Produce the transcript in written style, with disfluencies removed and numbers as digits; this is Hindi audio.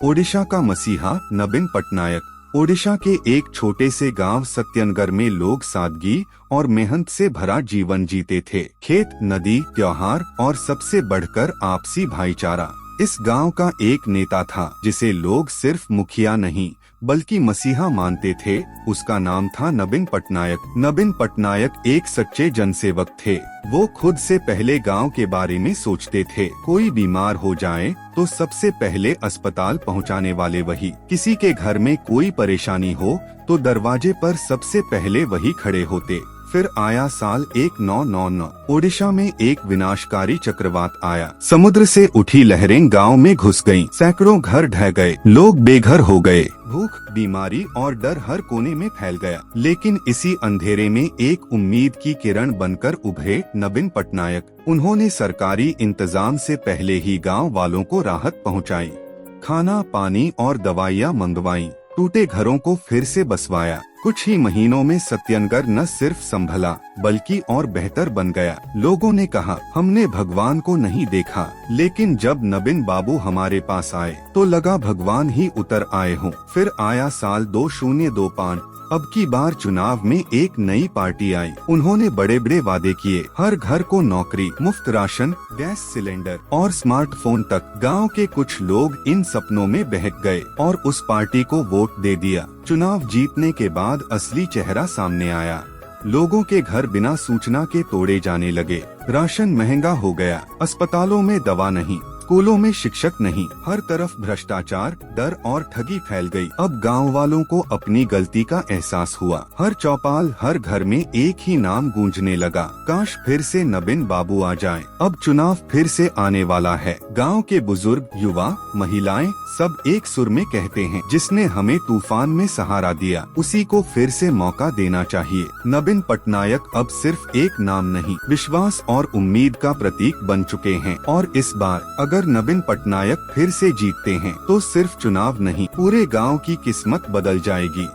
ओडिशा का मसीहा नवीन पटनायक। ओडिशा के एक छोटे से गांव सत्यनगर में लोग सादगी और मेहनत से भरा जीवन जीते थे। खेत, नदी, त्योहार और सबसे बढ़कर आपसी भाईचारा। इस गांव का एक नेता था जिसे लोग सिर्फ मुखिया नहीं बल्कि मसीहा मानते थे। उसका नाम था नवीन पटनायक। नवीन पटनायक एक सच्चे जनसेवक थे। वो खुद से पहले गांव के बारे में सोचते थे। कोई बीमार हो जाए तो सबसे पहले अस्पताल पहुंचाने वाले वही। किसी के घर में कोई परेशानी हो तो दरवाजे पर सबसे पहले वही खड़े होते। फिर आया साल 1999। ओडिशा में एक विनाशकारी चक्रवात आया। समुद्र से उठी लहरें गांव में घुस गईं। सैकड़ों घर ढह गए, लोग बेघर हो गए। भूख, बीमारी और डर हर कोने में फैल गया। लेकिन इसी अंधेरे में एक उम्मीद की किरण बनकर उभरे नवीन पटनायक। उन्होंने सरकारी इंतजाम से पहले ही गांव वालों को राहत पहुंचाई। खाना, पानी और दवाइयां मंगवाई। टूटे घरों को फिर से बसवाया। कुछ ही महीनों में सत्यनगर न सिर्फ संभला बल्कि और बेहतर बन गया। लोगों ने कहा, हमने भगवान को नहीं देखा, लेकिन जब नवीन बाबू हमारे पास आए तो लगा भगवान ही उतर आए हों। फिर आया साल 2025। अब की बार चुनाव में एक नई पार्टी आई। उन्होंने बड़े बड़े वादे किए। हर घर को नौकरी, मुफ्त राशन, गैस सिलेंडर और स्मार्टफोन तक। गांव के कुछ लोग इन सपनों में बहक गए और उस पार्टी को वोट दे दिया। चुनाव जीतने के बाद असली चेहरा सामने आया। लोगों के घर बिना सूचना के तोड़े जाने लगे। राशन महंगा हो गया। अस्पतालों में दवा नहीं, स्कूलों में शिक्षक नहीं। हर तरफ भ्रष्टाचार, डर और ठगी फैल गई। अब गांव वालों को अपनी गलती का एहसास हुआ। हर चौपाल, हर घर में एक ही नाम गूंजने लगा, काश फिर से नवीन बाबू आ जाएं। अब चुनाव फिर से आने वाला है। गांव के बुजुर्ग, युवा, महिलाएं सब एक सुर में कहते हैं, जिसने हमें तूफान में सहारा दिया उसी को फिर से मौका देना चाहिए। नवीन पटनायक अब सिर्फ एक नाम नहीं, विश्वास और उम्मीद का प्रतीक बन चुके हैं। और इस बार अगर नवीन पटनायक फिर से जीतते हैं तो सिर्फ चुनाव नहीं, पूरे गांव की किस्मत बदल जाएगी।